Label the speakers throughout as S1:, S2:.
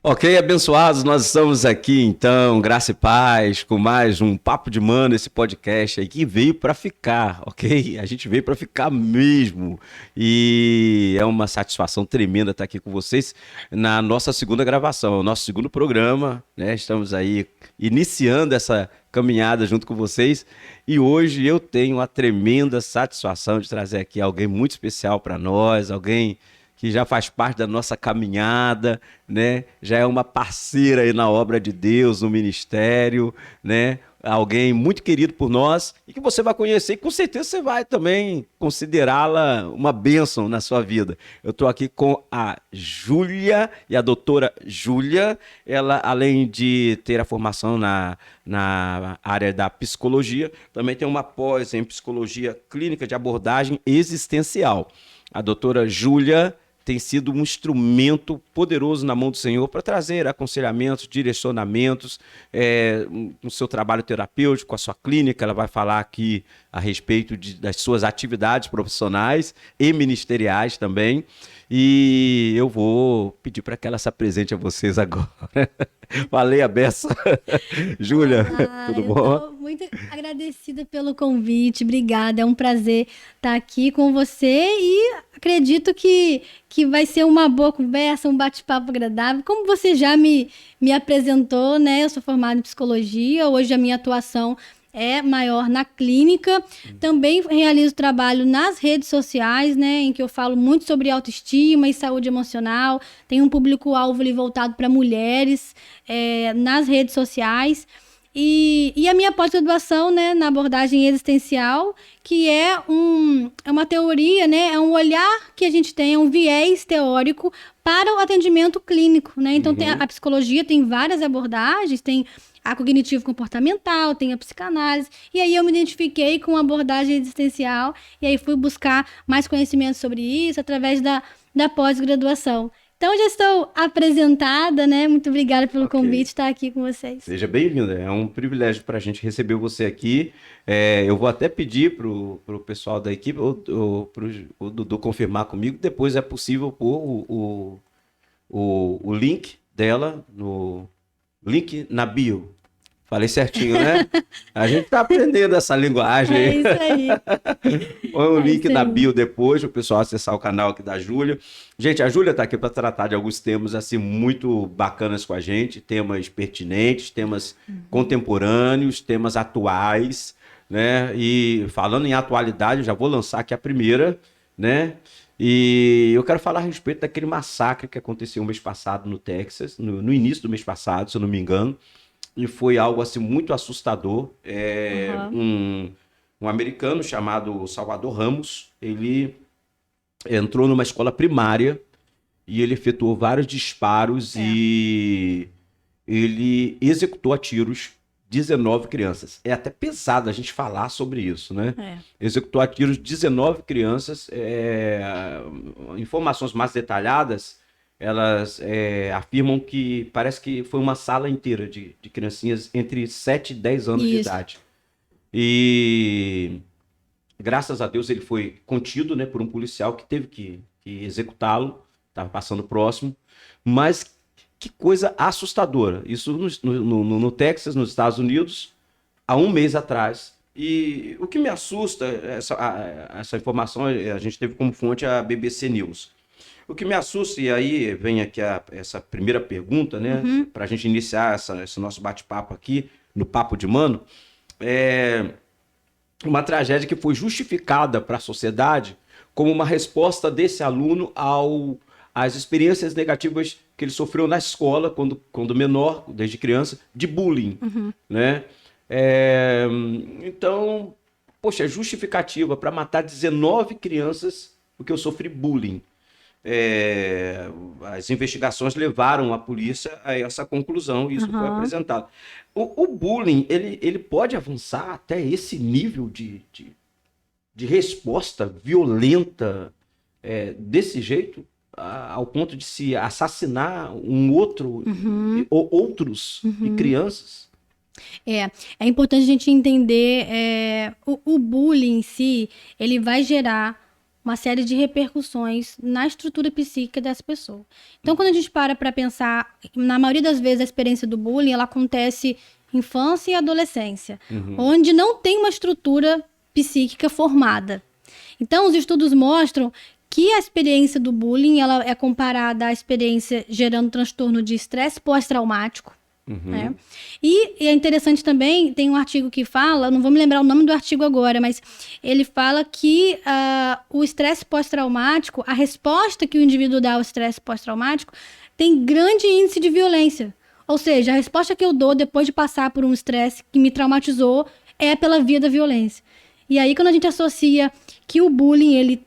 S1: Ok, abençoados, nós estamos aqui então, graça e paz, com mais um Papo de Mano, esse podcast aí que veio para ficar, ok? A gente veio para ficar mesmo e é uma satisfação tremenda estar aqui com vocês na nossa segunda gravação, nosso segundo programa, né? Estamos aí iniciando essa caminhada junto com vocês e hoje eu tenho a tremenda satisfação de trazer aqui alguém muito especial para nós, alguém que já faz parte da nossa caminhada, né? Já é uma parceira aí na obra de Deus, no ministério, né? Alguém muito querido por nós e que você vai conhecer e com certeza você vai também considerá-la uma bênção na sua vida. Eu estou aqui com a Júlia e a doutora Júlia. Ela, além de ter a formação na área da psicologia, também tem uma pós em psicologia clínica de abordagem existencial. A doutora Júlia tem sido um instrumento poderoso na mão do Senhor para trazer aconselhamentos, direcionamentos no seu trabalho terapêutico, com a sua clínica. Ela vai falar aqui a respeito das suas atividades profissionais e ministeriais também. E eu vou pedir para que ela se apresente a vocês agora. Falei a beça. Júlia, tudo
S2: Eu
S1: bom?
S2: estou muito agradecida pelo convite, obrigada. É um prazer estar aqui com você e acredito que vai ser uma boa conversa, um bate-papo agradável. Como você já me apresentou, né? Eu sou formada em psicologia, hoje a minha atuação é maior na clínica. Também realizo trabalho nas redes sociais, né, em que eu falo muito sobre autoestima e saúde emocional. Tem um público-alvo ali voltado para mulheres nas redes sociais. E a minha pós-graduação, né, na abordagem existencial, que é uma teoria, né, é um olhar que a gente tem, é um viés teórico para o atendimento clínico, né? Então, a psicologia tem várias abordagens, tem a cognitivo-comportamental, tem a psicanálise, e aí eu me identifiquei com a abordagem existencial, e aí fui buscar mais conhecimento sobre isso através da pós-graduação. Então, já estou apresentada, né? Muito obrigada pelo convite, estar aqui com vocês.
S1: Seja bem-vinda, é um privilégio para a gente receber você aqui. Eu vou até pedir para o pessoal da equipe, ou para o Dudu confirmar comigo, depois é possível pôr o link dela, no link na bio. Falei certinho, né? A gente tá aprendendo essa linguagem.
S2: É isso aí.
S1: Põe o link na
S2: aí.
S1: bio depois, o pessoal acessar o canal aqui da Júlia. Gente, a Júlia tá aqui para tratar de alguns temas assim muito bacanas com a gente, temas pertinentes, temas contemporâneos, temas atuais, né? E falando em atualidade, eu já vou lançar aqui a primeira, né? E eu quero falar a respeito daquele massacre que aconteceu o mês passado no Texas, no início do mês passado, se eu não me engano. E foi algo assim muito assustador. Um americano chamado Salvador Ramos, ele entrou numa escola primária e ele efetuou vários disparos e ele executou a tiros 19 crianças. É até pesado a gente falar sobre isso, né? Executou a tiros 19 crianças. Informações mais detalhadas, elas afirmam que parece que foi uma sala inteira de criancinhas entre 7 e 10 anos de idade. E graças a Deus ele foi contido, né, por um policial que teve que executá-lo, estava passando próximo. Mas que coisa assustadora. Isso no Texas, nos Estados Unidos, há um mês atrás. E o que me assusta, essa informação a gente teve como fonte a BBC News. O que me assusta, e aí vem aqui essa primeira pergunta, né, para a gente iniciar esse nosso bate-papo aqui, no Papo de Mano, é uma tragédia que foi justificada para a sociedade como uma resposta desse aluno às experiências negativas que ele sofreu na escola, quando menor, desde criança, de bullying, né? Então, poxa, é justificativa para matar 19 crianças porque eu sofri bullying. As investigações levaram a polícia a essa conclusão e isso foi apresentado. O bullying, ele pode avançar até esse nível de resposta violenta desse jeito, ao ponto de se assassinar um outro, ou outros e crianças?
S2: É importante a gente entender o bullying em si, ele vai gerar uma série de repercussões na estrutura psíquica dessa pessoa. Então, quando a gente para pensar, na maioria das vezes a experiência do bullying, ela acontece em infância e adolescência, onde não tem uma estrutura psíquica formada. Então, os estudos mostram que a experiência do bullying ela é comparada à experiência gerando transtorno de estresse pós-traumático. Né? E é interessante também, tem um artigo que fala, não vou me lembrar o nome do artigo agora, mas ele fala que o estresse pós-traumático, a resposta que o indivíduo dá ao estresse pós-traumático tem grande índice de violência. Ou seja, a resposta que eu dou depois de passar por um estresse que me traumatizou é pela via da violência. E aí, quando a gente associa que o bullying, ele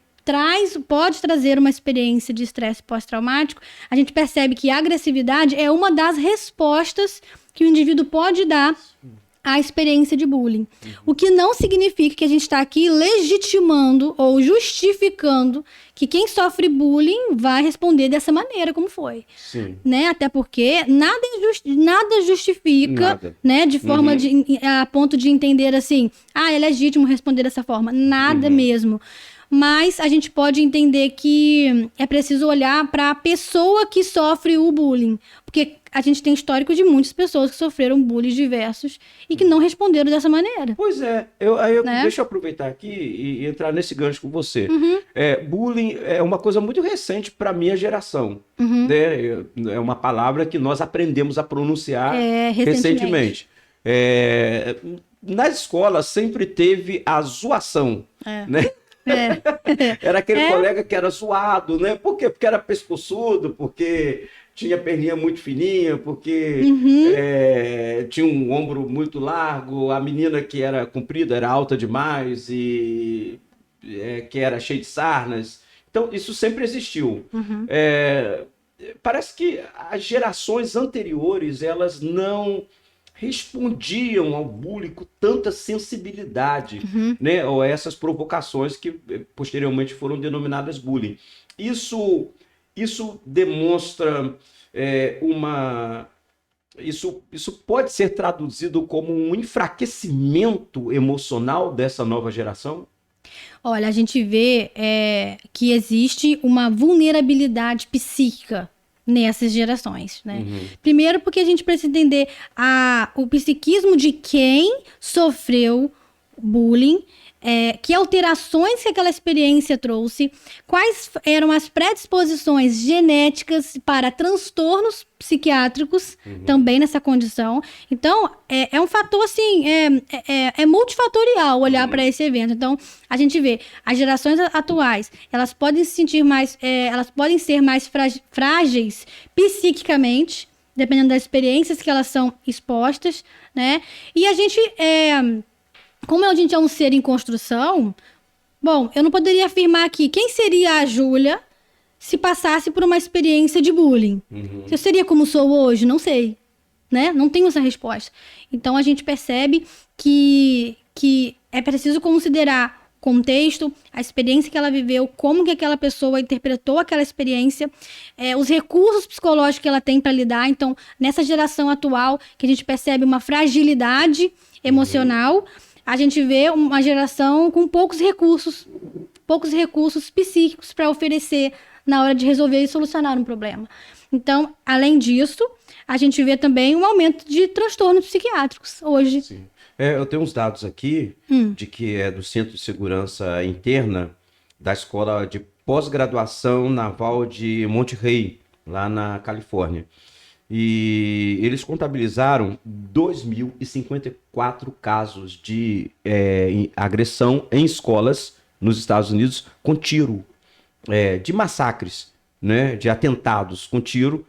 S2: pode trazer uma experiência de estresse pós-traumático, a gente percebe que a agressividade é uma das respostas que o indivíduo pode dar à experiência de bullying. O que não significa que a gente está aqui legitimando ou justificando que quem sofre bullying vai responder dessa maneira como foi.
S1: Sim.
S2: Né? Até porque nada justifica, né, de forma a ponto de entender assim, é legítimo responder dessa forma. Nada mesmo. Mas a gente pode entender que é preciso olhar para a pessoa que sofre o bullying. Porque a gente tem histórico de muitas pessoas que sofreram bullying diversos e que não responderam dessa maneira.
S1: Pois é. Né? Deixa eu aproveitar aqui e entrar nesse gancho com você. Bullying é uma coisa muito recente para a minha geração. Né? É uma palavra que nós aprendemos a pronunciar recentemente. Na escola sempre teve a zoação, né? Era aquele colega que era zoado, né? Por quê? Porque era pescoçudo, porque tinha perninha muito fininha, porque tinha um ombro muito largo, a menina que era comprida era alta demais e que era cheia de sarnas. Então, isso sempre existiu. Parece que as gerações anteriores, elas não respondiam ao bullying com tanta sensibilidade, né? Ou essas provocações que posteriormente foram denominadas bullying. Isso demonstra Isso pode ser traduzido como um enfraquecimento emocional dessa nova geração?
S2: Olha, a gente vê que existe uma vulnerabilidade psíquica nessas gerações, né? Primeiro porque a gente precisa entender o psiquismo de quem sofreu bullying, que alterações que aquela experiência trouxe, quais eram as predisposições genéticas para transtornos psiquiátricos também nessa condição. Então, é um fator, assim, multifatorial olhar para esse evento. Então, a gente vê, as gerações atuais, elas podem se sentir mais, elas podem ser mais frágeis psiquicamente, dependendo das experiências que elas são expostas, né? E a gente, como a gente é um ser em construção, bom, eu não poderia afirmar aqui quem seria a Júlia se passasse por uma experiência de bullying. Se eu seria como sou hoje, não sei, né? Não tenho essa resposta. Então, a gente percebe que é preciso considerar o contexto, a experiência que ela viveu, como que aquela pessoa interpretou aquela experiência, os recursos psicológicos que ela tem para lidar. Então, nessa geração atual, que a gente percebe uma fragilidade emocional, a gente vê uma geração com poucos recursos psíquicos para oferecer na hora de resolver e solucionar um problema. Então, além disso, a gente vê também um aumento de transtornos psiquiátricos hoje.
S1: Sim. Eu tenho uns dados aqui de que é do Centro de Segurança Interna da Escola de Pós-Graduação Naval de Monterey, lá na Califórnia. E eles contabilizaram 2.054 casos de agressão em escolas nos Estados Unidos com tiro, de massacres, né, de atentados com tiro,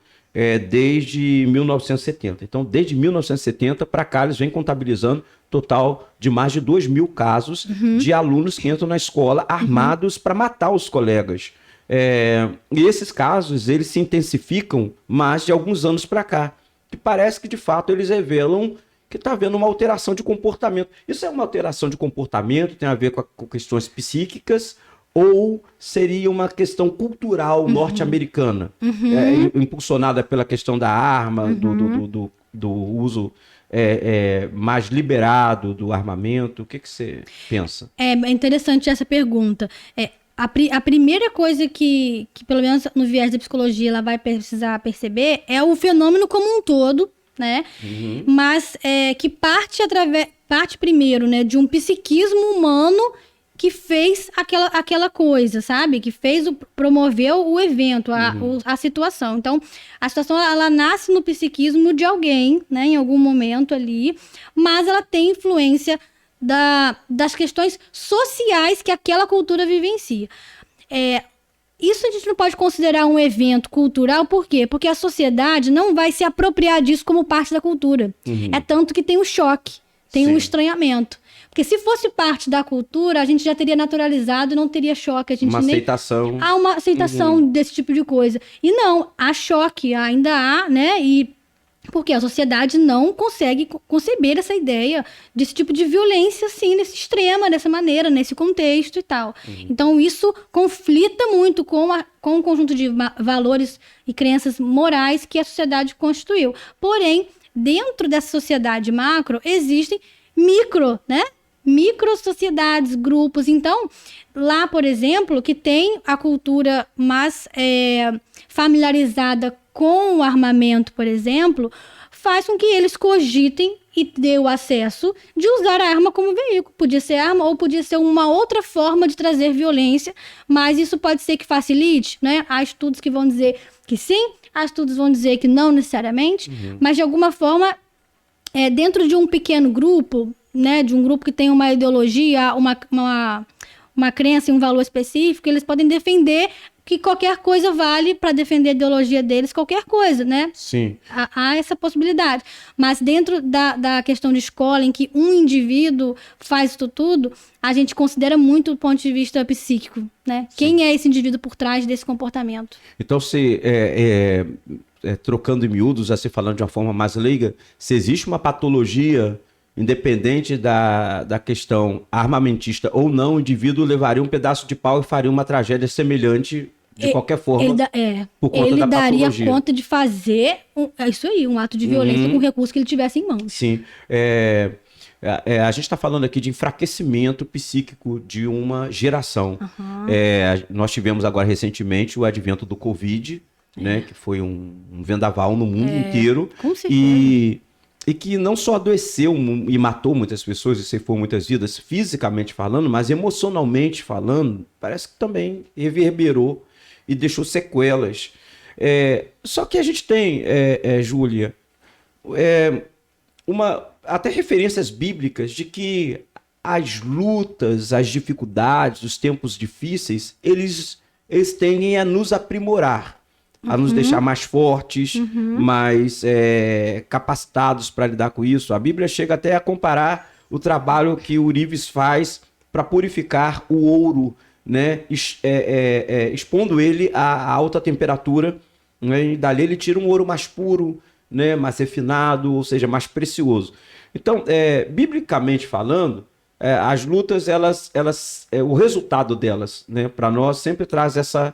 S1: desde 1970. Então, desde 1970 para cá, eles vêm contabilizando total de mais de 2.000 casos de alunos que entram na escola armados para matar os colegas. E esses casos, eles se intensificam mais de alguns anos para cá, que parece que, de fato, eles revelam que está havendo uma alteração de comportamento. Isso é uma alteração de comportamento, tem a ver com questões psíquicas, ou seria uma questão cultural norte-americana, impulsionada pela questão da arma, do uso mais liberado do armamento? O que você pensa?
S2: É interessante essa pergunta. a primeira coisa que, pelo menos no viés da psicologia, ela vai precisar perceber é o fenômeno como um todo, né? Mas que parte primeiro, né, de um psiquismo humano que fez aquela coisa, sabe? Que promoveu o evento, a situação. Então, a situação, ela nasce no psiquismo de alguém, né? Em algum momento ali, mas ela tem influência das questões sociais que aquela cultura vivencia. Isso a gente não pode considerar um evento cultural, por quê? Porque a sociedade não vai se apropriar disso como parte da cultura. É tanto que tem um choque, tem um estranhamento. Porque se fosse parte da cultura, a gente já teria naturalizado, não teria choque.
S1: Aceitação.
S2: Há uma aceitação desse tipo de coisa. E não, há choque, ainda há, né? Porque a sociedade não consegue conceber essa ideia desse tipo de violência, assim, desse extrema, dessa maneira, nesse contexto e tal. Então, isso conflita muito com o conjunto de valores e crenças morais que a sociedade constituiu. Porém, dentro dessa sociedade macro, existem micro-sociedades, grupos. Então, lá, por exemplo, que tem a cultura mais familiarizada com o armamento, por exemplo, faz com que eles cogitem e dê o acesso de usar a arma como veículo. Podia ser arma ou podia ser uma outra forma de trazer violência, mas isso pode ser que facilite, né? Há estudos que vão dizer que sim, há estudos que vão dizer que não necessariamente, mas de alguma forma, dentro de um pequeno grupo, né, de um grupo que tem uma ideologia, uma crença e um valor específico, eles podem defender que qualquer coisa vale para defender a ideologia deles, qualquer coisa, né?
S1: Sim.
S2: Há essa possibilidade. Mas dentro da questão de escola, em que um indivíduo faz isso tudo, a gente considera muito o ponto de vista psíquico, né? Sim. Quem é esse indivíduo por trás desse comportamento?
S1: Então, se trocando em miúdos, assim, falando de uma forma mais leiga, se existe uma patologia, independente da questão armamentista ou não, o indivíduo levaria um pedaço de pau e faria uma tragédia semelhante de qualquer forma, por conta da patologia.
S2: Ele daria conta de fazer um ato de violência com o recurso que ele tivesse em mãos.
S1: Sim. A gente está falando aqui de enfraquecimento psíquico de uma geração. Nós tivemos agora recentemente o advento do Covid, né, que foi um vendaval no mundo inteiro.
S2: Com certeza.
S1: E que não só adoeceu e matou muitas pessoas e ceifou muitas vidas, fisicamente falando, mas emocionalmente falando, parece que também reverberou e deixou sequelas. Só que a gente tem, Júlia, até referências bíblicas de que as lutas, as dificuldades, os tempos difíceis, eles tendem a nos aprimorar, a nos deixar mais fortes, mais capacitados para lidar com isso. A Bíblia chega até a comparar o trabalho que o Urives faz para purificar o ouro, né? Expondo ele a alta temperatura, né? E dali ele tira um ouro mais puro, né? Mais refinado, ou seja, mais precioso. Então, biblicamente falando, as lutas, o resultado delas, né? Para nós sempre traz essa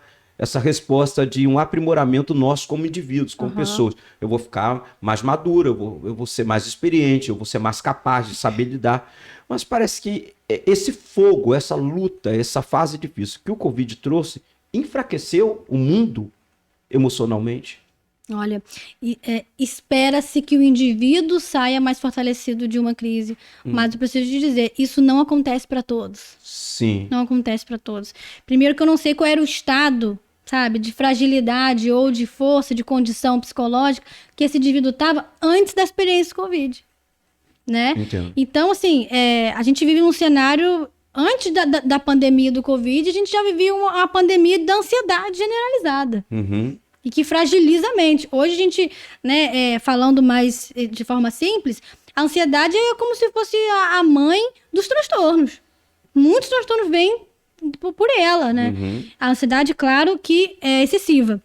S1: resposta de um aprimoramento nosso como indivíduos, como pessoas. Eu vou ficar mais maduro, eu vou ser mais experiente, eu vou ser mais capaz de saber lidar. Mas parece que esse fogo, essa luta, essa fase difícil que o Covid trouxe, enfraqueceu o mundo emocionalmente.
S2: Olha, espera-se que o indivíduo saia mais fortalecido de uma crise, mas eu preciso te dizer, isso não acontece para todos.
S1: Sim.
S2: Não acontece para todos. Primeiro que eu não sei qual era o estado, sabe, de fragilidade ou de força, de condição psicológica que esse indivíduo estava antes da experiência Covid, né?
S1: Entendo.
S2: Então, assim, a gente vive num cenário, antes da pandemia do Covid, a gente já vivia uma pandemia da ansiedade generalizada. E que fragiliza a mente. Hoje a gente, né, falando mais de forma simples, a ansiedade é como se fosse a mãe dos transtornos. Muitos transtornos vêm por ela, né? A ansiedade, claro, que é excessiva.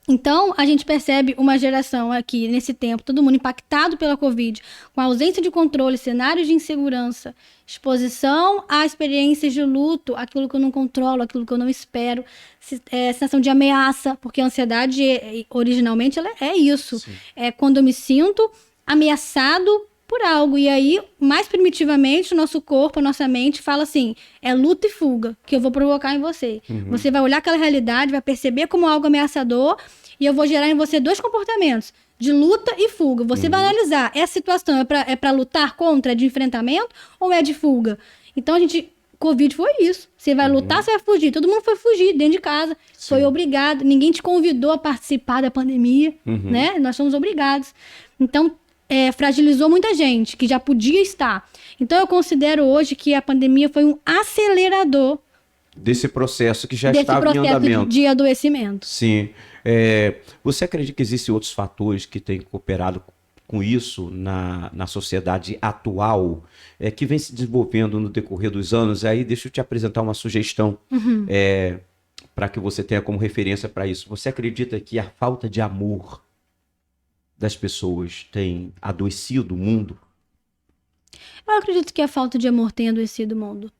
S2: Então, a gente percebe uma geração aqui, nesse tempo, todo mundo impactado pela Covid, com a ausência de controle, cenários de insegurança, exposição a experiências de luto, aquilo que eu não controlo, aquilo que eu não espero, sensação de ameaça, porque a ansiedade, originalmente, ela é isso. Sim. É quando eu me sinto ameaçado por algo. E aí, mais primitivamente, o nosso corpo, a nossa mente fala assim, é luta e fuga que eu vou provocar em você. Você vai olhar aquela realidade, vai perceber como algo ameaçador e eu vou gerar em você 2 comportamentos, de luta e fuga. Você vai analisar, essa situação é pra lutar contra, é de enfrentamento ou é de fuga? Então, Covid foi isso. Você vai lutar, você vai fugir. Todo mundo foi fugir dentro de casa.
S1: Sim.
S2: Foi obrigado. Ninguém te convidou a participar da pandemia, né? Nós somos obrigados. Então, fragilizou muita gente que já podia estar. Então, eu considero hoje que a pandemia foi um acelerador
S1: Desse processo que já
S2: desse
S1: estava em
S2: processo
S1: andamento.
S2: de adoecimento.
S1: Sim. Você acredita que existem outros fatores que têm cooperado com isso na sociedade atual, que vem se desenvolvendo no decorrer dos anos? Aí deixa eu te apresentar uma sugestão para que você tenha como referência para isso. Você acredita que a falta de amor das pessoas tem adoecido o mundo?
S2: Eu acredito que a falta de amor tem adoecido o mundo.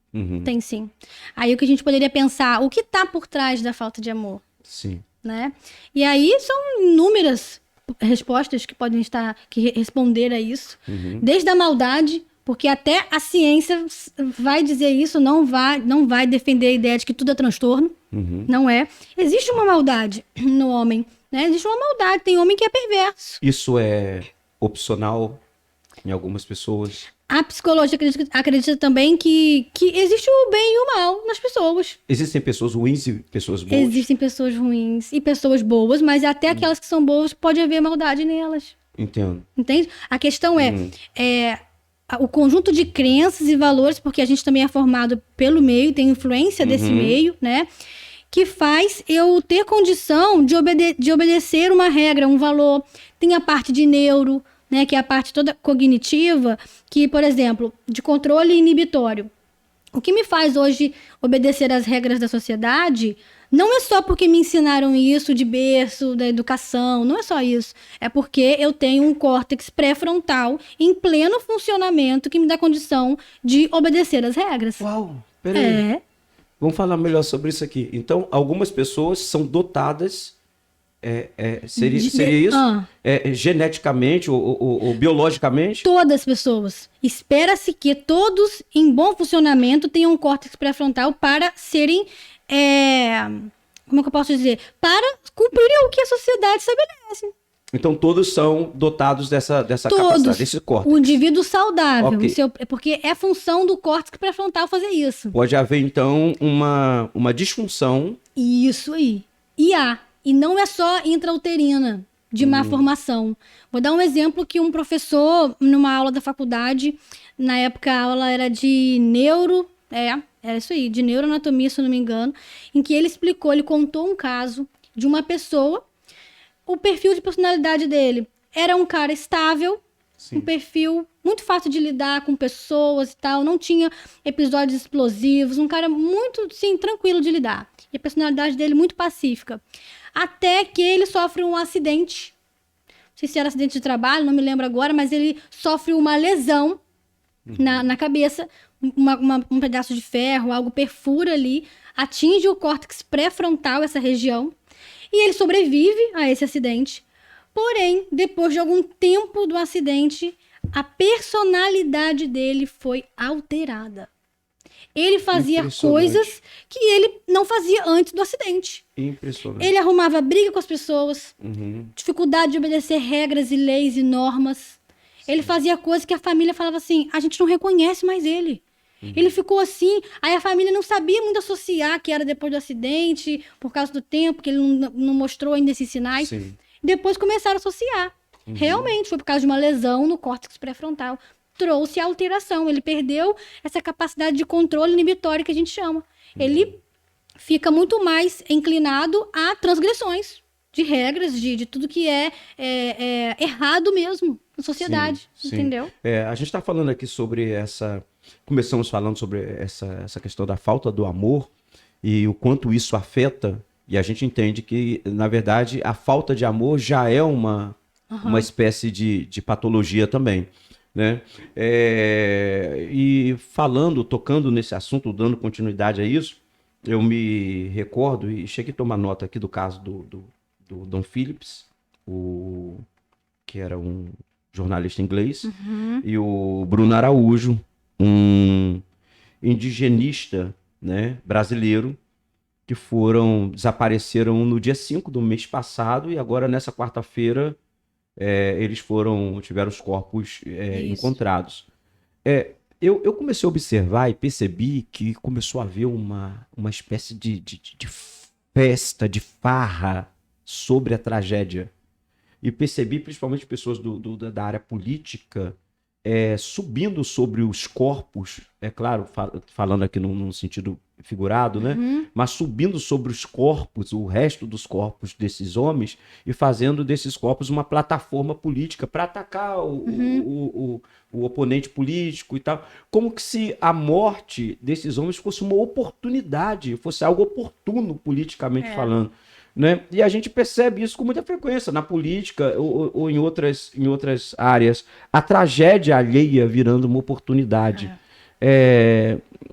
S2: Tem sim. Aí o que a gente poderia pensar, o que está por trás da falta de amor?
S1: Sim.
S2: Né? E aí são inúmeras respostas que podem responder a isso. Desde a maldade, porque até a ciência vai dizer isso, não vai defender a ideia de que tudo é transtorno. Não é. Existe uma maldade no homem, né? Existe uma maldade, tem homem que é perverso.
S1: Isso é opcional em algumas pessoas?
S2: A psicologia acredita também que existe o bem e o mal nas pessoas.
S1: Existem pessoas ruins e pessoas boas?
S2: Existem pessoas ruins e pessoas boas, mas até aquelas que são boas pode haver maldade nelas.
S1: Entendo.
S2: Entende? A questão é o conjunto de crenças e valores, porque a gente também é formado pelo meio, tem influência desse meio, né? Que faz eu ter condição de obedecer uma regra, um valor. Tem a parte de neuro, né, que é a parte toda cognitiva, que, por exemplo, de controle inibitório. O que me faz hoje obedecer às regras da sociedade não é só porque me ensinaram isso de berço, da educação, não é só isso. É porque eu tenho um córtex pré-frontal em pleno funcionamento que me dá condição de obedecer às regras.
S1: Uau, peraí. Vamos falar melhor sobre isso aqui. Então, algumas pessoas são dotadas, seria isso? Geneticamente ou biologicamente?
S2: Todas as pessoas. Espera-se que todos em bom funcionamento tenham um córtex pré-frontal para serem, como é que eu posso dizer? Para cumprirem o que a sociedade estabelece.
S1: Então todos são dotados dessa capacidade, desse córtex.
S2: O indivíduo saudável.
S1: Okay.
S2: Porque é função do córtex pré-frontal fazer isso.
S1: Pode haver, então, uma disfunção.
S2: Isso aí. E não é só intrauterina, de má formação. Vou dar um exemplo que um professor, numa aula da faculdade, na época a aula era de era isso aí, de neuroanatomia, se eu não me engano, em que ele contou um caso de uma pessoa. O perfil de personalidade dele era um cara estável, um perfil muito fácil de lidar com pessoas e tal, não tinha episódios explosivos, um cara muito, sim, tranquilo de lidar. E a personalidade dele muito pacífica. Até que ele sofre um acidente, não sei se era acidente de trabalho, não me lembro agora, mas ele sofre uma lesão na cabeça, um pedaço de ferro, algo perfura ali, atinge o córtex pré-frontal, essa região, e ele sobrevive a esse acidente. Porém, depois de algum tempo do acidente, a personalidade dele foi alterada. Ele fazia coisas que ele não fazia antes do acidente.
S1: Impressionante.
S2: Ele arrumava briga com as pessoas, dificuldade de obedecer regras e leis e normas. Ele fazia coisas que a família falava assim, a gente não reconhece mais ele. Ele ficou assim, aí a família não sabia muito associar que era depois do acidente, por causa do tempo, que ele não mostrou ainda esses sinais.
S1: Sim.
S2: Depois começaram a associar. Realmente, foi por causa de uma lesão no córtex pré-frontal. Trouxe a alteração, ele perdeu essa capacidade de controle inibitório que a gente chama. Ele fica muito mais inclinado a transgressões de regras, de tudo que é errado mesmo na sociedade, entendeu?
S1: A gente está falando aqui sobre começamos falando sobre essa questão da falta do amor e o quanto isso afeta, e a gente entende que, na verdade, a falta de amor já é uma espécie de patologia também, né? E tocando nesse assunto, dando continuidade a isso, eu me recordo, e cheguei a tomar nota aqui do caso do Dom Phillips, que era um jornalista inglês, e o Bruno Araújo, um indigenista, né, brasileiro, que desapareceram no dia 5 do mês passado, e agora nessa quarta-feira eles tiveram os corpos encontrados. Eu comecei a observar e percebi que começou a haver uma espécie de festa, de farra sobre a tragédia. E percebi principalmente pessoas da área política subindo sobre os corpos, é claro, falando aqui num sentido figurado, né? Mas subindo sobre os corpos, o resto dos corpos desses homens, e fazendo desses corpos uma plataforma política para atacar o oponente político e tal. Como que se a morte desses homens fosse uma oportunidade, fosse algo oportuno politicamente falando. Né? E a gente percebe isso com muita frequência na política ou em outras áreas. A tragédia alheia virando uma oportunidade.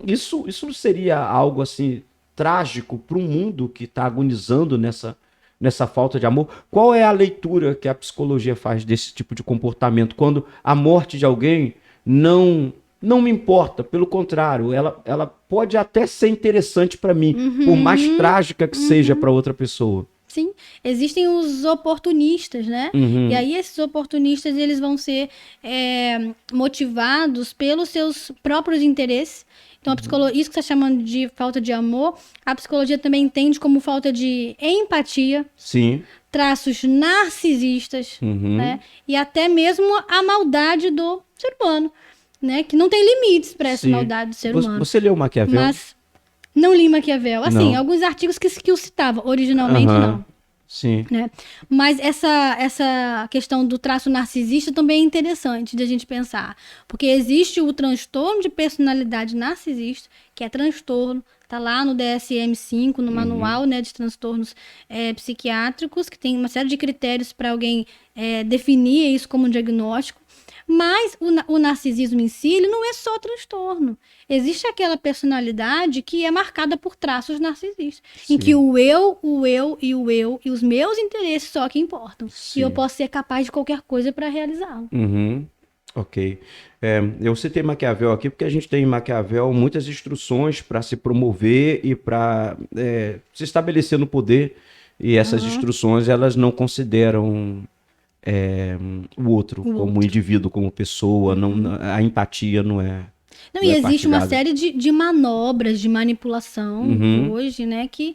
S1: Isso não seria algo assim trágico para um mundo que está agonizando nessa falta de amor? Qual é a leitura que a psicologia faz desse tipo de comportamento? Quando a morte de alguém não me importa, pelo contrário, ela pode até ser interessante para mim, por mais trágica que seja para outra pessoa.
S2: Sim, existem os oportunistas, né? E aí esses oportunistas, eles vão ser motivados pelos seus próprios interesses. Então, isso que você está chamando de falta de amor, a psicologia também entende como falta de empatia.
S1: Sim.
S2: Traços narcisistas, né? E até mesmo a maldade do ser humano, né? Que não tem limites para essa maldade do ser humano.
S1: Você leu Maquiavel?
S2: Mas não li Maquiavel. Assim, alguns artigos que eu citava, originalmente não.
S1: Sim.
S2: Né? Mas essa questão do traço narcisista também é interessante de a gente pensar. Porque existe o transtorno de personalidade narcisista, que é transtorno, está lá no DSM-5, no manual, né, de transtornos psiquiátricos, que tem uma série de critérios para alguém definir isso como um diagnóstico. Mas o narcisismo em si, ele não é só transtorno. Existe aquela personalidade que é marcada por traços narcisistas. Sim. Em que o eu e os meus interesses só que importam. Sim. E eu posso ser capaz de qualquer coisa para realizá-lo.
S1: Ok. Eu citei Maquiavel aqui porque a gente tem em Maquiavel muitas instruções para se promover e para se estabelecer no poder. E essas instruções, elas não consideram o outro como indivíduo, como pessoa. A empatia não é.
S2: Não, e existe uma série de manobras de manipulação hoje, né, que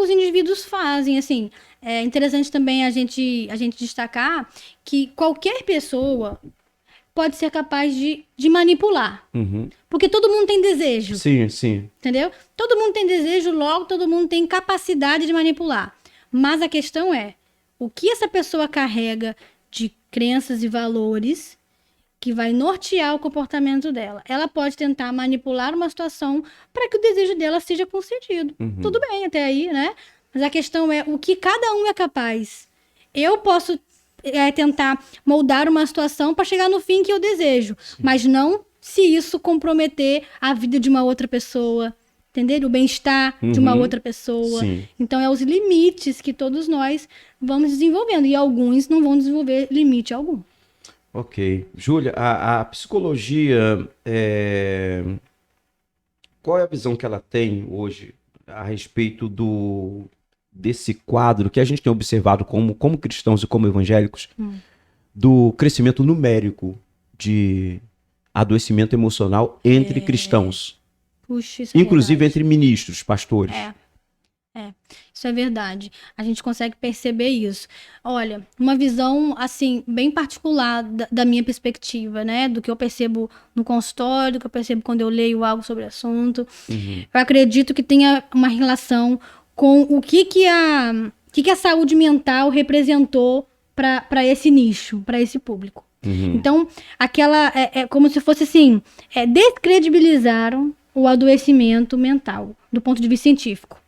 S2: os indivíduos fazem. Assim, é interessante também a gente destacar que qualquer pessoa pode ser capaz de manipular. Porque todo mundo tem desejo.
S1: Sim, sim.
S2: Entendeu? Todo mundo tem desejo, logo todo mundo tem capacidade de manipular. Mas a questão é, o que essa pessoa carrega de crenças e valores que vai nortear o comportamento dela. Ela pode tentar manipular uma situação para que o desejo dela seja concedido. Tudo bem até aí, né? Mas a questão é o que cada um é capaz. Eu posso tentar moldar uma situação para chegar no fim que eu desejo, mas não se isso comprometer a vida de uma outra pessoa, entender? O bem-estar de uma outra pessoa. Sim. Então, é os limites que todos nós vamos desenvolvendo. E alguns não vão desenvolver limite algum.
S1: Ok. Júlia, a psicologia, qual é a visão que ela tem hoje a respeito desse quadro que a gente tem observado como cristãos e como evangélicos, do crescimento numérico de adoecimento emocional entre cristãos?
S2: Puxa, isso
S1: inclusive
S2: é
S1: entre ministros, pastores.
S2: Isso é verdade. A gente consegue perceber isso. Olha, uma visão, assim, bem particular da minha perspectiva, né? Do que eu percebo no consultório, do que eu percebo quando eu leio algo sobre o assunto. Eu acredito que tenha uma relação com o que a saúde mental representou para esse nicho, para esse público. Então, é como se fosse assim, descredibilizaram o adoecimento mental, do ponto de vista científico.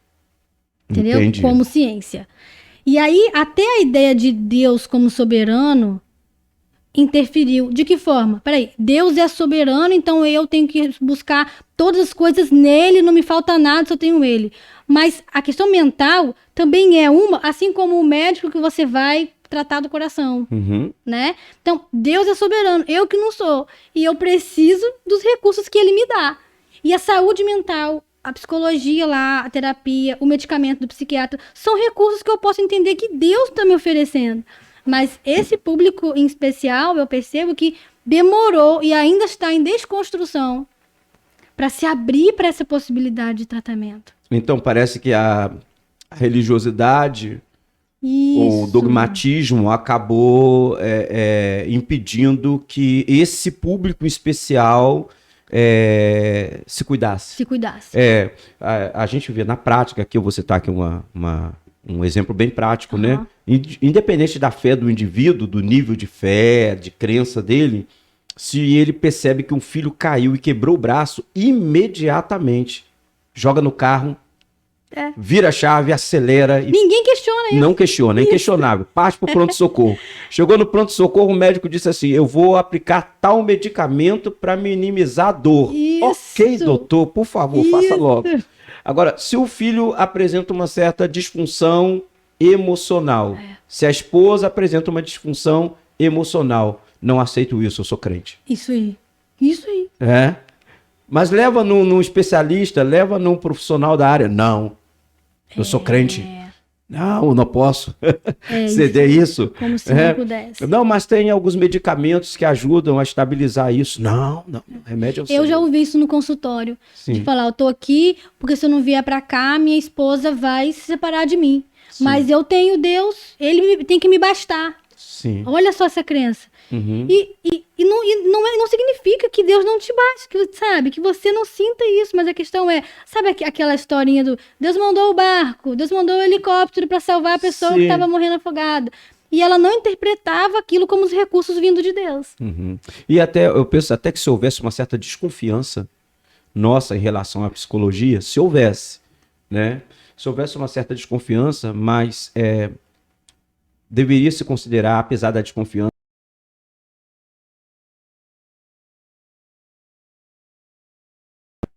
S2: Entendeu? Entendi. Como ciência. E aí, até a ideia de Deus como soberano interferiu. De que forma? Peraí, Deus é soberano, então eu tenho que buscar todas as coisas nele, não me falta nada, só tenho ele. Mas a questão mental também é uma, assim como o médico que você vai tratar do coração,
S1: Uhum.
S2: né? Então, Deus é soberano, eu que não sou. E eu preciso dos recursos que ele me dá. E a saúde mental, a psicologia lá, a terapia, o medicamento do psiquiatra, são recursos que eu posso entender que Deus está me oferecendo. Mas esse público em especial, eu percebo que demorou e ainda está em desconstrução para se abrir para essa possibilidade de tratamento.
S1: Então parece que a religiosidade, o
S2: Isso.
S1: dogmatismo acabou impedindo que esse público especial se cuidasse.
S2: Se cuidasse.
S1: A gente vê na prática, aqui eu vou citar aqui um exemplo bem prático, né?
S2: Uhum.
S1: Independente da fé do indivíduo, do nível de fé, de crença dele, se ele percebe que um filho caiu e quebrou o braço, imediatamente joga no carro, vira a chave, acelera e
S2: Ninguém questiona isso.
S1: não questiona, é inquestionável. Parte para o pronto-socorro. Chegou no pronto-socorro, o médico disse assim: eu vou aplicar tal medicamento para minimizar a dor.
S2: Isso.
S1: Ok, doutor, por favor, faça
S2: Isso.
S1: logo. Agora, se o filho apresenta uma certa disfunção emocional, se a esposa apresenta uma disfunção emocional, não aceito isso, eu sou crente.
S2: Isso aí. Isso aí.
S1: Mas leva num especialista, leva num profissional da área. Não, eu sou crente. Não posso ceder isso.
S2: Como se não pudesse.
S1: Não, mas tem alguns medicamentos que ajudam a estabilizar isso. Não, remédio é o
S2: Eu já
S1: Senhor.
S2: ouvi isso no consultório.
S1: Sim.
S2: De falar, eu tô aqui porque se eu não vier pra cá, minha esposa vai se separar de mim.
S1: Sim.
S2: Mas eu tenho Deus, tem que me bastar.
S1: Sim.
S2: Olha só essa crença.
S1: Uhum.
S2: E não significa que Deus não te bate, sabe? Que você não sinta isso, mas a questão é, sabe aquela historinha do Deus mandou o barco, Deus mandou o helicóptero para salvar a pessoa
S1: Sim.
S2: que estava morrendo afogada. E ela não interpretava aquilo como os recursos vindo de Deus.
S1: Uhum. E eu penso até que se houvesse uma certa desconfiança nossa em relação à psicologia, se houvesse, né? Se houvesse uma certa desconfiança, mas deveria se considerar, apesar da desconfiança,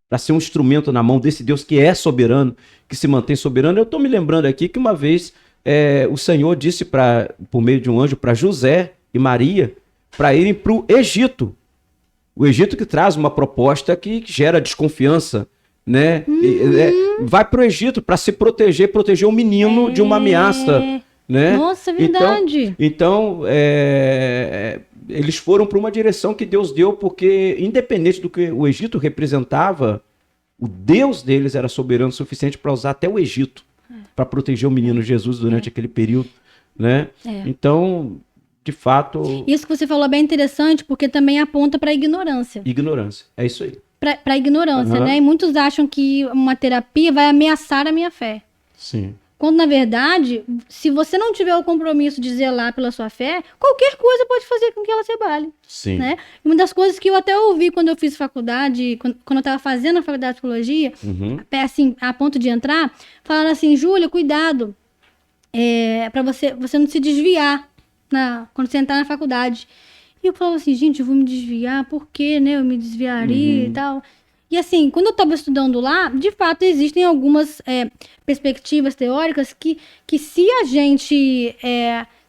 S1: para ser um instrumento na mão desse Deus que é soberano, que se mantém soberano. Eu estou me lembrando aqui que uma vez o Senhor disse por meio de um anjo para José e Maria para irem para o Egito. O Egito que traz uma proposta que gera desconfiança, né? Vai para o Egito para se proteger o menino de uma ameaça, né?
S2: Nossa, é verdade.
S1: Então eles foram para uma direção que Deus deu, porque independente do que o Egito representava, o Deus deles era soberano o suficiente para usar até o Egito para proteger o menino Jesus durante aquele período, né? Então, de fato...
S2: Isso que você falou é bem interessante, porque também aponta para a ignorância.
S1: Ignorância, é isso aí.
S2: Para a ignorância, né? E muitos acham que uma terapia vai ameaçar a minha fé.
S1: Sim.
S2: Quando, na verdade, se você não tiver o compromisso de zelar pela sua fé, qualquer coisa pode fazer com que ela se abale.
S1: Sim.
S2: Né? Uma das coisas que eu até ouvi quando eu fiz faculdade, quando eu estava fazendo a faculdade de psicologia, assim, a ponto de entrar, falaram assim: Júlia, cuidado, para você não se desviar quando você entrar na faculdade. E eu falava assim: gente, eu vou me desviar, por quê, né? Eu me desviaria e tal. E assim, quando eu estava estudando lá, de fato existem algumas perspectivas teóricas que se a gente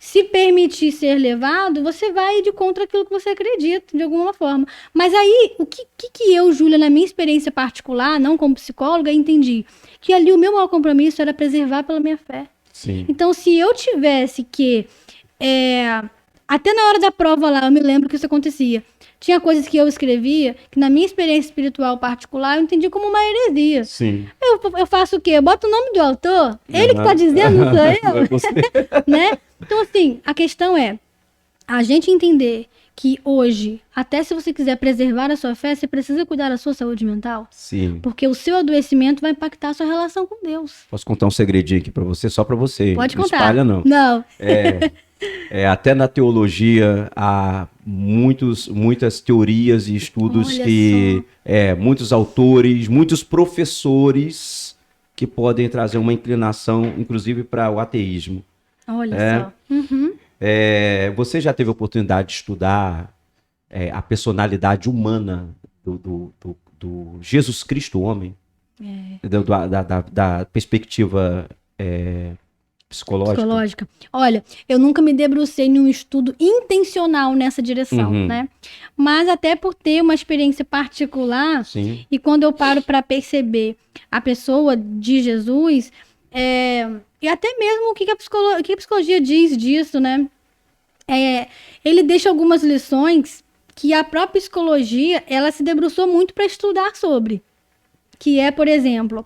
S2: se permitir ser levado, você vai de contra aquilo que você acredita, de alguma forma. Mas aí, o que eu, Júlia, na minha experiência particular, não como psicóloga, entendi? Que ali o meu maior compromisso era preservar pela minha fé.
S1: Sim.
S2: Então, se eu tivesse que... até na hora da prova lá, eu me lembro que isso acontecia. Tinha coisas que eu escrevia que, na minha experiência espiritual particular, eu entendi como uma heresia.
S1: Sim.
S2: Eu faço o quê? Eu boto o nome do autor? Ele que tá dizendo, não sou eu? Né? Então, assim, a questão é a gente entender que hoje, até se você quiser preservar a sua fé, você precisa cuidar da sua saúde mental.
S1: Sim.
S2: Porque o seu adoecimento vai impactar a sua relação com Deus.
S1: Posso contar um segredinho aqui para você, só para você.
S2: Pode
S1: não
S2: contar.
S1: Espalha, não.
S2: Não.
S1: Até na teologia há muitas teorias e estudos muitos autores, muitos professores que podem trazer uma inclinação, inclusive, para o ateísmo.
S2: Olha só. Uhum.
S1: Você já teve a oportunidade de estudar a personalidade humana do Jesus Cristo homem? Da perspectiva psicológica?
S2: Olha, eu nunca me debrucei em um estudo intencional nessa direção, né? Mas até por ter uma experiência particular,
S1: Sim.
S2: e quando eu paro para perceber a pessoa de Jesus, e até mesmo o que a psicologia diz disso, né? Ele deixa algumas lições que a própria psicologia, ela se debruçou muito para estudar sobre. Que é, por exemplo,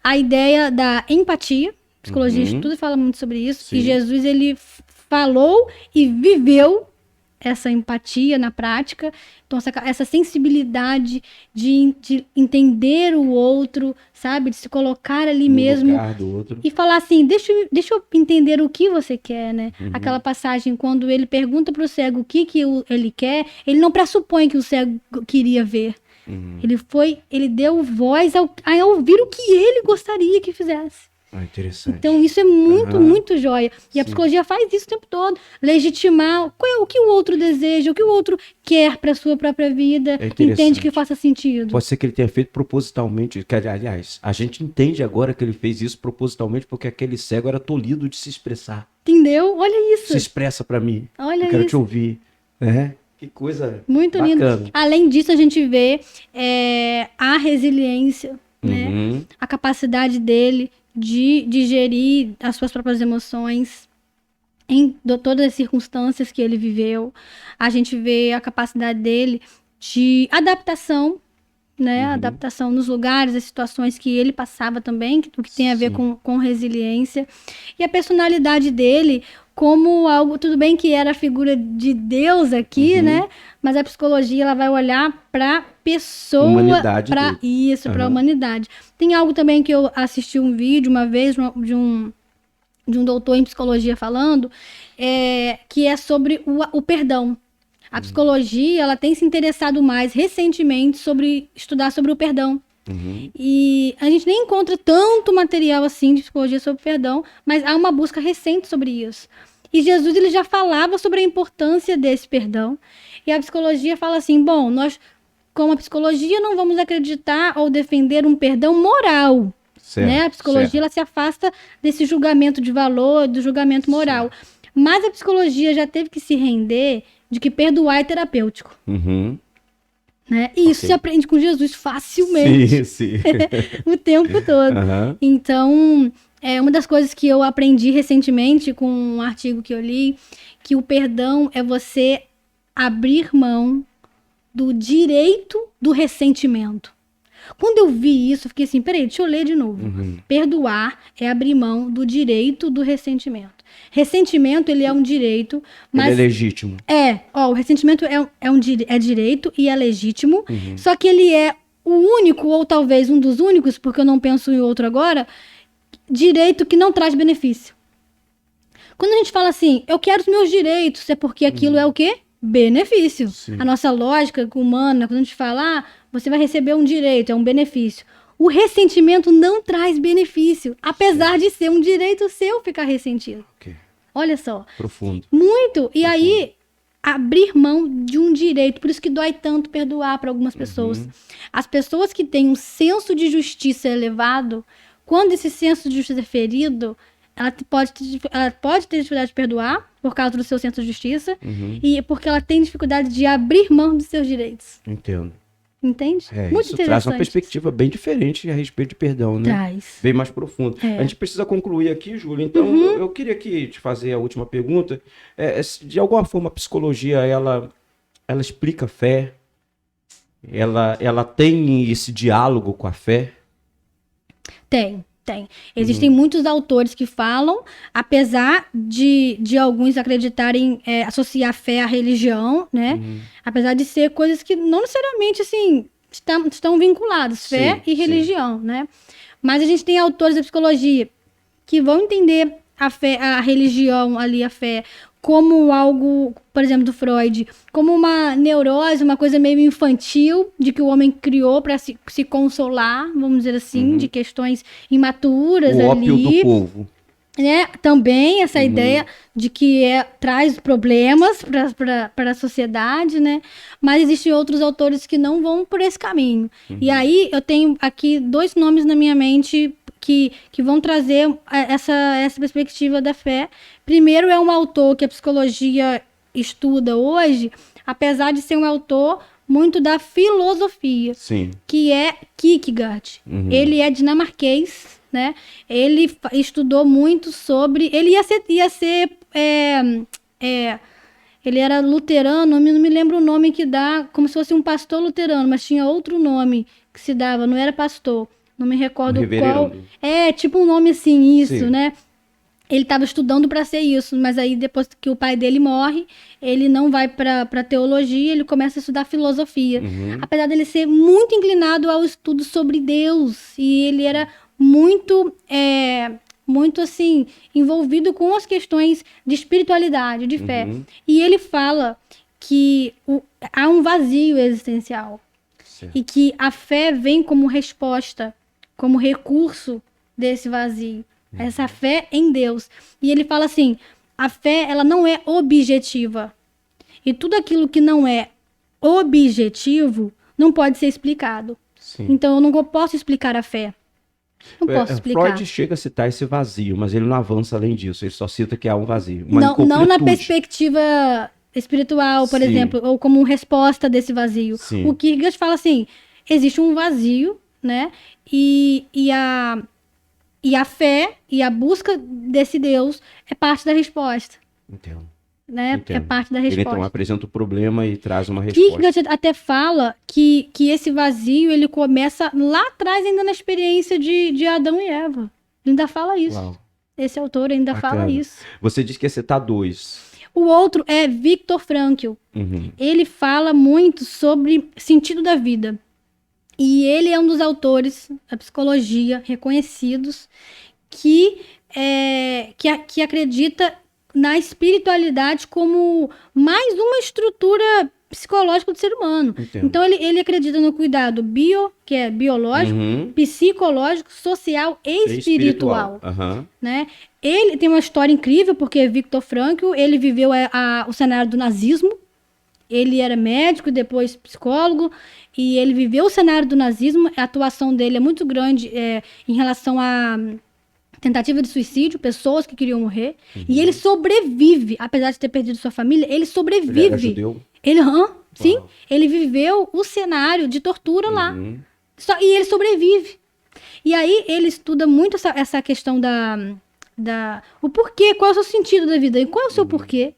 S2: a ideia da empatia. A psicologia estuda e fala muito sobre isso.
S1: Sim.
S2: E Jesus, ele falou e viveu essa empatia na prática. Então, essa sensibilidade de entender o outro, sabe? De se colocar ali
S1: No
S2: mesmo.
S1: lugar do outro.
S2: E falar assim, deixa eu entender o que você quer, né? Aquela passagem, quando ele pergunta para o cego o que ele quer, ele não pressupõe que o cego queria ver. Ele deu voz a ouvir o que ele gostaria que fizesse.
S1: Interessante.
S2: Então, isso é muito joia. E a psicologia faz isso o tempo todo. Legitimar o que o outro deseja, o que o outro quer para sua própria vida. Entende que faça sentido.
S1: Pode ser que ele tenha feito propositalmente. Aliás, a gente entende agora que ele fez isso propositalmente porque aquele cego era tolhido de se expressar.
S2: Entendeu? Olha isso.
S1: Se expressa para mim.
S2: Olha
S1: eu quero
S2: isso.
S1: te ouvir. Que coisa
S2: muito
S1: bacana.
S2: Lindo. Além disso, a gente vê a resiliência, né? A capacidade dele de gerir as suas próprias emoções em todas as circunstâncias que ele viveu. A gente vê a capacidade dele de adaptação, né? Adaptação nos lugares, as situações que ele passava também, o que tem a ver com resiliência. E a personalidade dele como algo, tudo bem que era a figura de Deus aqui, né? Mas a psicologia, ela vai olhar para pessoa, para isso, para a humanidade. Tem algo também que eu assisti um vídeo uma vez de um doutor em psicologia falando, que é sobre o perdão. A psicologia, ela tem se interessado mais recentemente sobre estudar sobre o perdão. E a gente nem encontra tanto material assim de psicologia sobre perdão, mas há uma busca recente sobre isso. E Jesus, ele já falava sobre a importância desse perdão. E a psicologia fala assim, bom, nós, como a psicologia, não vamos acreditar ou defender um perdão moral.
S1: Certo,
S2: né? A psicologia, ela se afasta desse julgamento de valor, do julgamento moral. Mas a psicologia já teve que se render de que perdoar é terapêutico. Né? E isso se aprende com Jesus facilmente.
S1: Sim.
S2: O tempo todo. Então, uma das coisas que eu aprendi recentemente com um artigo que eu li, que o perdão é você abrir mão do direito do ressentimento. Quando eu vi isso, eu fiquei assim, peraí, deixa eu ler de novo. Perdoar é abrir mão do direito do ressentimento. Ressentimento, ele é um direito, mas...
S1: Ele é legítimo.
S2: O ressentimento é direito e é legítimo, só que ele é o único, ou talvez um dos únicos, porque eu não penso em outro agora, direito que não traz benefício. Quando a gente fala assim, eu quero os meus direitos, é porque aquilo é o quê? Benefício.
S1: Sim.
S2: A nossa lógica humana, quando a gente fala, você vai receber um direito, é um benefício. O ressentimento não traz benefício, apesar de ser um direito seu ficar ressentido. Olha só.
S1: Profundo.
S2: Muito. E aí, abrir mão de um direito. Por isso que dói tanto perdoar para algumas pessoas. As pessoas que têm um senso de justiça elevado, quando esse senso de justiça é ferido, ela pode ter dificuldade de perdoar por causa do seu senso de justiça e porque ela tem dificuldade de abrir mão dos seus direitos.
S1: Entendo.
S2: Entende?
S1: Muito isso interessante. Traz uma perspectiva bem diferente a respeito de perdão, né?
S2: Traz.
S1: Bem mais profundo. A gente precisa concluir aqui, Júlia. Então, eu queria aqui te fazer a última pergunta. De alguma forma, a psicologia, ela explica a fé? Ela tem esse diálogo com a fé?
S2: Tem. Existem muitos autores que falam, apesar de alguns acreditarem, associar fé à religião, né? Apesar de ser coisas que não necessariamente, assim, estão vinculadas, fé e religião, né? Mas a gente tem autores da psicologia que vão entender a fé, a religião ali, a fé, como algo, por exemplo, do Freud, como uma neurose, uma coisa meio infantil, de que o homem criou para se consolar, vamos dizer assim, de questões imaturas ali. O
S1: ópio do povo.
S2: Né? Também essa ideia de que traz problemas para a sociedade, né? Mas existem outros autores que não vão por esse caminho. E aí eu tenho aqui 2 nomes na minha mente que vão trazer essa perspectiva da fé. Primeiro, é um autor que a psicologia estuda hoje, apesar de ser um autor muito da filosofia,
S1: Sim.
S2: que é Kierkegaard. Ele é dinamarquês, né? Ele estudou muito sobre... Ele ele era luterano, não me lembro o nome que dá, como se fosse um pastor luterano, mas tinha outro nome que se dava, não era pastor, não me recordo qual. É, tipo um nome assim, isso, né? Ele estava estudando para ser isso, mas aí depois que o pai dele morre, ele não vai para teologia, ele começa a estudar filosofia. Apesar dele ser muito inclinado ao estudo sobre Deus, e ele era muito assim, envolvido com as questões de espiritualidade, de fé. E ele fala que há um vazio existencial. Certo. E que a fé vem como resposta, como recurso desse vazio. Essa fé em Deus. E ele fala assim, a fé, ela não é objetiva. E tudo aquilo que não é objetivo não pode ser explicado. Sim. Então, eu não posso explicar a fé. Não posso explicar.
S1: Freud chega a citar esse vazio, mas ele não avança além disso. Ele só cita que há um vazio.
S2: Não na perspectiva espiritual, por exemplo, ou como resposta desse vazio. Sim. O Kierkegaard fala assim, existe um vazio, né? E a fé e a busca desse Deus é parte da resposta.
S1: Entendo.
S2: Né? Entendo. É parte da resposta.
S1: Ele então apresenta o problema e traz uma resposta.
S2: Kierkegaard até fala que esse vazio, ele começa lá atrás, ainda na experiência de Adão e Eva. Ele ainda fala isso. Uau. Esse autor ainda fala isso.
S1: Você disse que ia citar dois.
S2: O outro é Viktor Frankl. Ele fala muito sobre sentido da vida. E ele é um dos autores da psicologia reconhecidos que acredita na espiritualidade como mais uma estrutura psicológica do ser humano. Entendo. Então ele acredita no cuidado que é biológico, psicológico, social e espiritual. Né? Ele tem uma história incrível, porque Viktor Frankl, ele viveu o cenário do nazismo. Ele era médico e depois psicólogo, e ele viveu o cenário do nazismo. A atuação dele é muito grande em relação a tentativa de suicídio, pessoas que queriam morrer. E ele sobrevive, apesar de ter perdido sua família, ele sobrevive. Ele era
S1: judeu?
S2: Sim, ele viveu o cenário de tortura lá. E ele sobrevive. E aí ele estuda muito essa questão o porquê, qual é o seu sentido da vida, e qual é o seu porquê.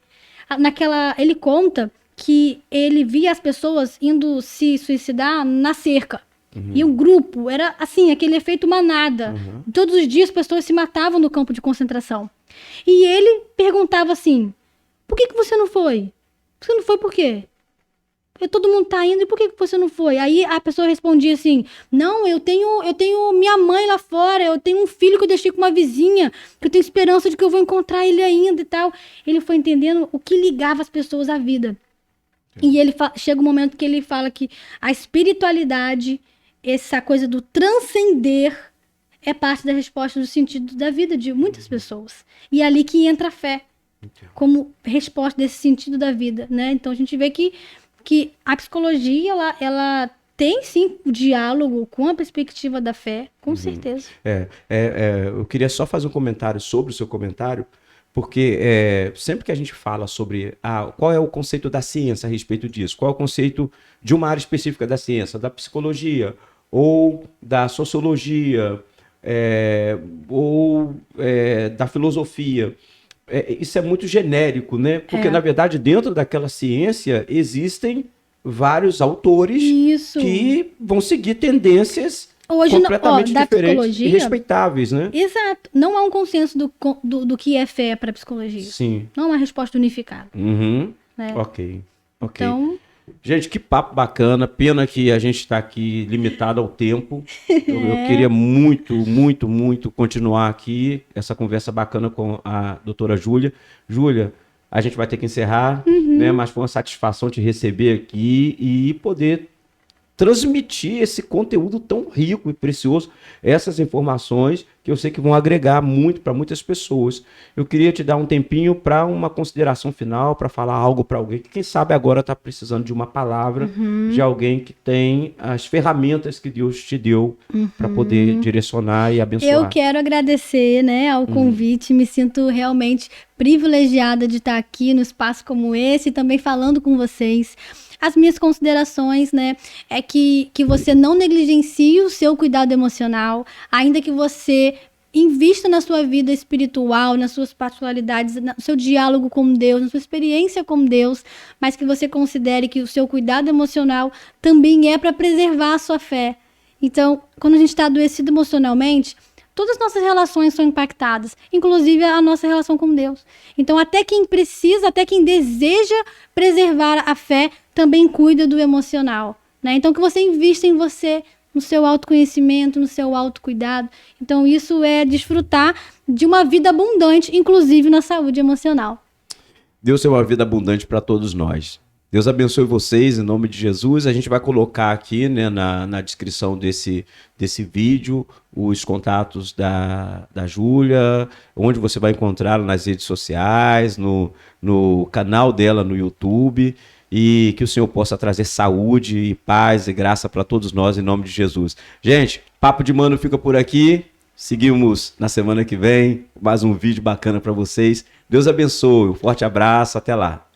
S2: Ele conta que ele via as pessoas indo se suicidar na cerca. E o grupo era assim, aquele efeito manada. Todos os dias as pessoas se matavam no campo de concentração. E ele perguntava assim, por que você não foi? Você não foi por quê? Todo mundo tá indo, e por que você não foi? Aí a pessoa respondia assim, não, eu tenho minha mãe lá fora, eu tenho um filho que eu deixei com uma vizinha, que eu tenho esperança de que eu vou encontrar ele ainda e tal. Ele foi entendendo o que ligava as pessoas à vida. E chega um momento que ele fala que a espiritualidade, essa coisa do transcender, é parte da resposta do sentido da vida de muitas pessoas. E é ali que entra a fé, como resposta desse sentido da vida, né? Então a gente vê que a psicologia, ela tem sim o diálogo com a perspectiva da fé, com certeza.
S1: Eu queria só fazer um comentário sobre o seu comentário, porque sempre que a gente fala sobre qual é o conceito da ciência a respeito disso, qual é o conceito de uma área específica da ciência, da psicologia, ou da sociologia, ou da filosofia, isso é muito genérico, né? Porque, na verdade, dentro daquela ciência existem vários autores que vão seguir tendências hoje, completamente diferentes e respeitáveis, né?
S2: Exato. Não há um consenso do que é fé para a psicologia.
S1: Sim.
S2: Não há uma resposta unificada. Né?
S1: Ok.
S2: Então...
S1: Gente, que papo bacana. Pena que a gente está aqui limitado ao tempo. Eu queria muito, muito, muito continuar aqui essa conversa bacana com a doutora Júlia. Júlia, a gente vai ter que encerrar, né? Mas foi uma satisfação te receber aqui e poder transmitir esse conteúdo tão rico e precioso, essas informações que eu sei que vão agregar muito para muitas pessoas. Eu queria te dar um tempinho para uma consideração final, para falar algo para alguém que, quem sabe, agora está precisando de uma palavra de alguém que tem as ferramentas que Deus te deu para poder direcionar e abençoar.
S2: Eu quero agradecer, né, ao convite, me sinto realmente privilegiada de estar aqui no espaço como esse, também falando com vocês. As minhas considerações, né, é que você não negligencie o seu cuidado emocional, ainda que você invista na sua vida espiritual, nas suas particularidades, no seu diálogo com Deus, na sua experiência com Deus, mas que você considere que o seu cuidado emocional também é para preservar a sua fé. Então, quando a gente está adoecido emocionalmente, todas as nossas relações são impactadas, inclusive a nossa relação com Deus. Então, até quem precisa, até quem deseja preservar a fé, também cuida do emocional, né? Então, que você invista em você, no seu autoconhecimento, no seu autocuidado. Então, isso é desfrutar de uma vida abundante, inclusive na saúde emocional.
S1: Deus tem uma vida abundante para todos nós. Deus abençoe vocês em nome de Jesus. A gente vai colocar aqui, né, na descrição desse vídeo os contatos da Júlia, onde você vai encontrá-la nas redes sociais, no canal dela no YouTube, e que o Senhor possa trazer saúde e paz e graça para todos nós em nome de Jesus. Gente, Papo de Mano fica por aqui. Seguimos na semana que vem, mais um vídeo bacana para vocês. Deus abençoe, um forte abraço, até lá.